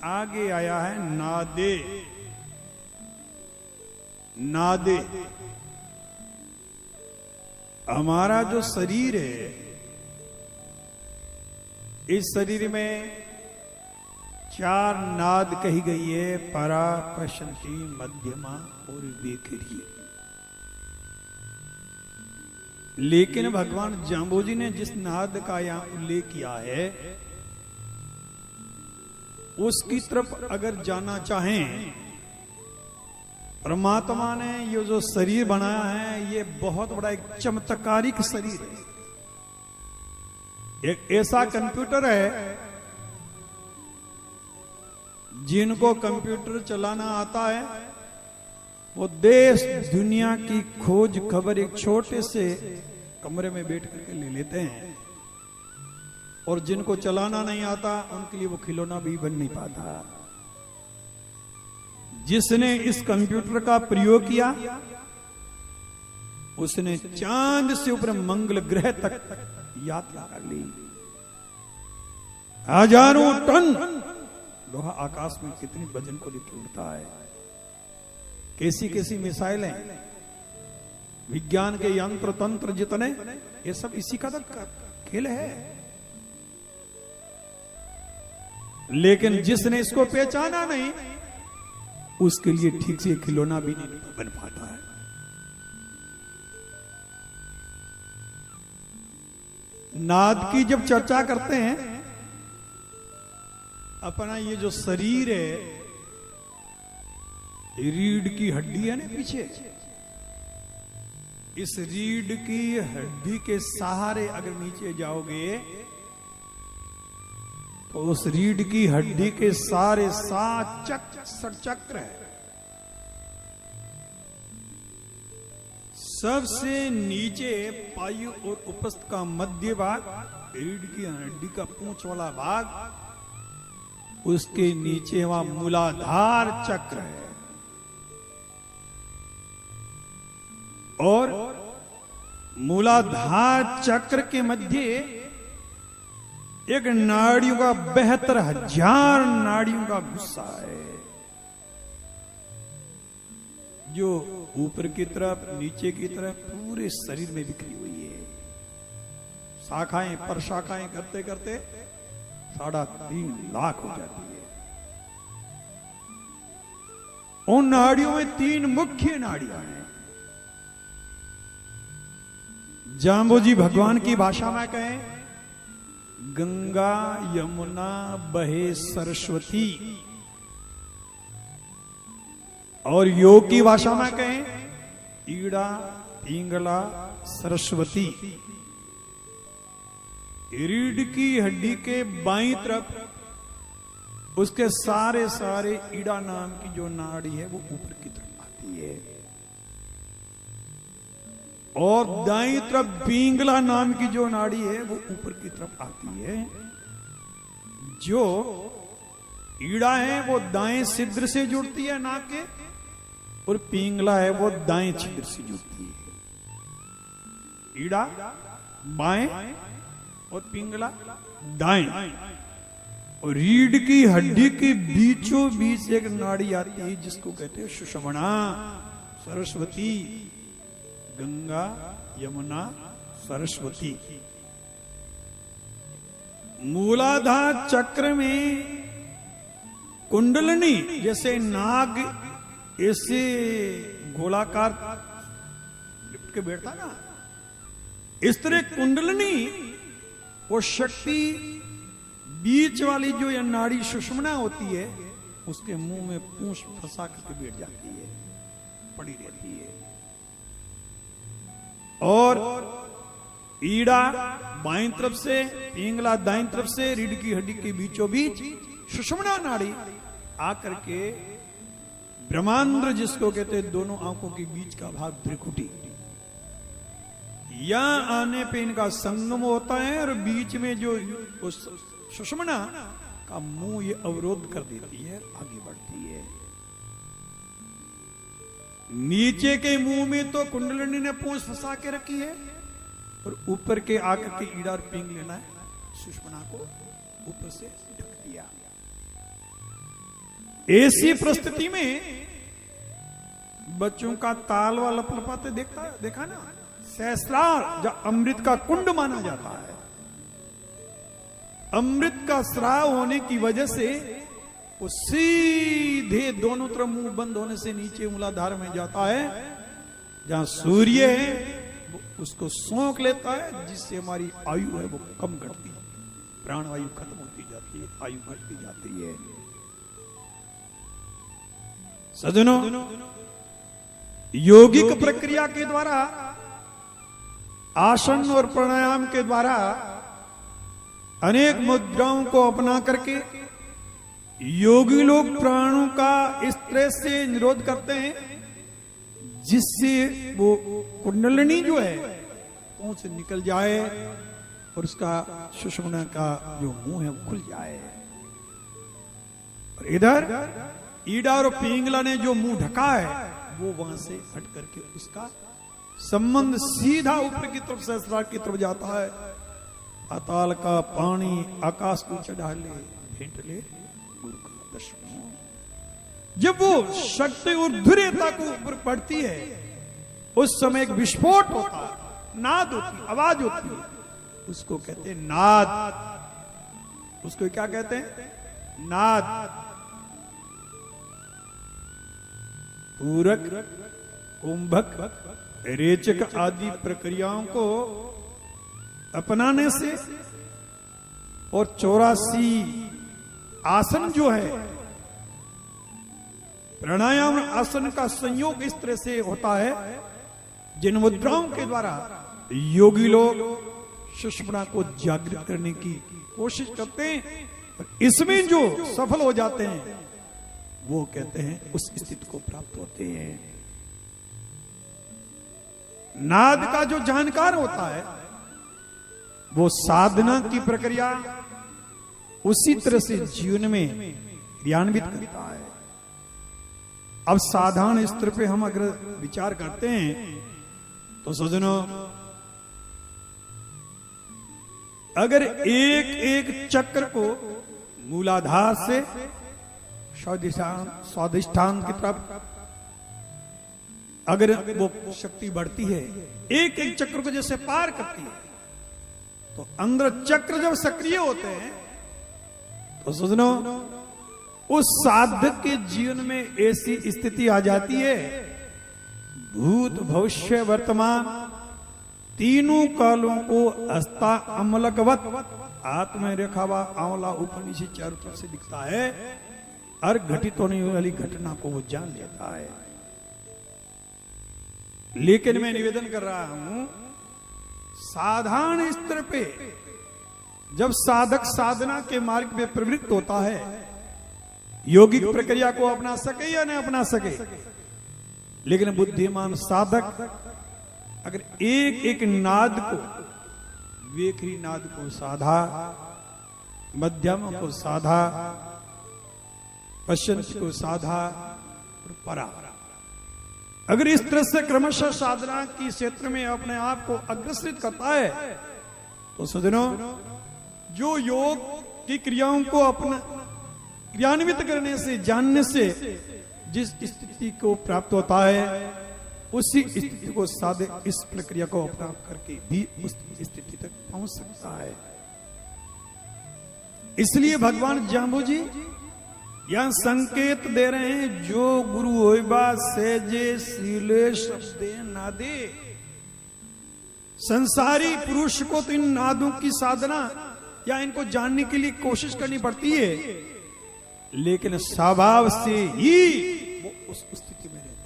आगे आया है नादे। नादे हमारा जो शरीर है, इस शरीर में 4 नाद कही गई है, परा, प्रशंति, मध्यमा और वेखरी। लेकिन भगवान जांबोजी ने जिस नाद का यहां उल्लेख किया है, उसकी तरफ अगर जाना चाहें, परमात्मा ने ये जो शरीर बनाया है, ये बहुत बड़ा एक चमत्कारिक शरीर है। एक ऐसा कंप्यूटर है, जिनको कंप्यूटर चलाना आता है, वो देश दुनिया की खोज खबर एक छोटे से कमरे में बैठ करके ले लेते हैं। और जिनको चलाना नहीं आता, उनके लिए वो खिलौना भी बन नहीं पाता। जिसने इस कंप्यूटर का प्रयोग किया, उसने चांद से ऊपर मंगल ग्रह तक यात्रा कर ली। हजारों टन लोहा आकाश में कितनी वजन को लेकर उड़ता है। कैसी कैसी मिसाइलें, विज्ञान के यंत्र तंत्र जितने, ये सब इसी का खेल है। लेकिन जिसने इसको पहचाना नहीं, उसके लिए ठीक से खिलौना भी नहीं बन पाता है। नाद की जब चर्चा करते हैं, अपना ये जो शरीर है, रीढ़ की हड्डी है ना पीछे, इस रीढ़ की हड्डी के सहारे अगर नीचे जाओगे, तो उस रीढ़ की हड्डी के सारे 7 चक्र है। सबसे नीचे पायु और उपस्थ का मध्य भाग, रीढ़ की हड्डी का पूंछ वाला भाग, उसके नीचे वहां मूलाधार चक्र है। और मूलाधार चक्र के मध्य एक नाड़ियों का 72,000 नाड़ियों का गुस्सा है, जो ऊपर की तरफ, नीचे की तरफ पूरे शरीर में बिखरी हुई है। शाखाएं पर शाखाएं करते करते 3.5 लाख हो जाती है। उन नाड़ियों में 3 मुख्य नाड़ियां हैं। जांबोजी भगवान की भाषा में कहें, गंगा यमुना बहे सरस्वती, और योग की भाषा में कहें, ईड़ा पिंगला सरस्वती। रीढ़ की हड्डी के बाईं तरफ उसके सारे ईड़ा नाम की जो नाड़ी है, वो ऊपर की तरफ आती है। और दाईं तरफ पिंगला नाम की जो नाड़ी है, वो ऊपर की तरफ आती है। जो ईड़ा है वो दाएं छिद्र से जुड़ती है नाक के, और पिंगला है वो दाएं छिद्र से जुड़ती है। ईड़ा बाएं और पिंगला दाएं। और रीढ़ की हड्डी के बीचों बीच एक नाड़ी आती है, जिसको कहते हैं सुषुम्ना, सरस्वती, गंगा यमुना सरस्वती। मूलाधार चक्र में कुंडलनी, जैसे नाग ऐसे गोलाकार लिपट के बैठता ना, इस तरह कुंडलनी, वो शक्ति बीच वाली जो ये नाड़ी सुषुम्ना होती है, उसके मुंह में पूंछ फंसा करके बैठ जाती है, पड़ी रहती है। और ईड़ा बाईं तरफ से, पिंगला दाईं तरफ से, रीढ़ की हड्डी के बीचों बीच सुषुम्ना नाड़ी आकर के ब्रह्मांड, जिसको कहते हैं दोनों आंखों के बीच का भाग, भ्रिकुटी, यहां आने पे इनका संगम होता है। और बीच में जो उस सुषुम्ना का मुंह ये अवरोध कर देती है, आगे बढ़ती है। नीचे के मुंह में तो कुंडलिनी ने पूंछ फंसा के रखी है, और ऊपर के आकर के ईड़ा और पिंग लेना है, सुषुम्ना को ऊपर से ढक दिया। ऐसी परिस्थिति में बच्चों का तालवा लपलपाते देखा ना, सहस्रार जो अमृत का कुंड माना जाता है, अमृत का स्राव होने की वजह से वो सीधे दोनों तरफ मुंह बंद होने से नीचे मूलाधार में जाता है, जहां सूर्य है वो उसको सोख लेता है, जिससे हमारी आयु है वो कम घटती है, प्राणवायु खत्म होती जाती है, आयु घटती जाती है। सज्जनों, योगिक प्रक्रिया के द्वारा, आसन और प्राणायाम के द्वारा अनेक मुद्राओं को अपना करके योगी लोग प्राणों का इस तरह से निरोध करते हैं जिससे वो कुंडलिनी जो है मुंह से निकल जाए और उसका सुषुम्ना का जो मुंह है वो खुल जाए। और इधर ईडा और पिंगला ने जो मुंह ढका है वो वहां से हट करके उसका संबंध सीधा ऊपर की तरफ सहस्रार की तरफ जाता है। अताल का पानी आकाश को चढ़ा ले, भेंट ले गुरु का दर्शन। जब वो शक्ति और धुर्यता को ऊपर पड़ती है उस समय एक विस्फोट होता है, नाद होती, आवाज होती है, उसको कहते हैं नाद। उसको क्या कहते हैं? नाद। पूरक, कुंभक, रेचक आदि प्रक्रियाओं को अपनाने से और 84 आसन जो है, प्राणायाम आसन का संयोग इस तरह से होता है जिन मुद्राओं के द्वारा योगी लोग सुषुम्ना को जागृत करने की कोशिश करते हैं, इसमें जो सफल हो जाते हैं वो कहते हैं उस स्थिति को प्राप्त होते हैं। नाद का जो जानकार होता है वो साधना की प्रक्रिया उसी तरह से जीवन में क्रियान्वित करता है। अब साधारण स्तर पे हम अगर विचार करते हैं तो सज्जनों, अगर एक एक चक्र को मूलाधार से स्वाधिष्ठान की तरफ अगर वो शक्ति बढ़ती है, एक एक चक्र को जैसे पार करती है, तो अंदर चक्र जब सक्रिय होते हैं तो सज्जनों उस साधक के जीवन में ऐसी स्थिति आ जाती है, भूत भविष्य वर्तमान तीनों कालों को अस्ता अमलकवत हाथ में रखा हुआ आंवला ऊपर नीचे चारों तरफ से दिखता है, और घटित होने वाली घटना को वो जान लेता है। लेकिन मैं निवेदन कर रहा हूं, साधारण स्तर पे जब साधक साधना के मार्ग में प्रवृत्त होता है, योगिक प्रक्रिया को अपना सके या न अपना सके, लेकिन बुद्धिमान साधक अगर एक एक नाद को, वेखरी नाद को साधा, मध्यम को साधा, पश्चिम को साधा और परा, अगर इस तरह से क्रमशः साधना की क्षेत्र में अपने आप को अग्रसरित करता है तो सज्जनों, जो योग की क्रियाओं को अपना क्रियान्वित करने से, जानने से जिस स्थिति को प्राप्त होता है, उसी स्थिति को साधक इस प्रक्रिया को अपना करके भी उस स्थिति तक पहुंच सकता है। इसलिए भगवान जाम्बू जी यहां संकेत दे रहे हैं, जो गुरु होइबा सहजे सीले शब्दे नादे। संसारी पुरुष को तो इन नादों की साधना या इनको जानने के लिए कोशिश करनी पड़ती है, लेकिन स्वभाव से ही वो उस स्थिति में रहता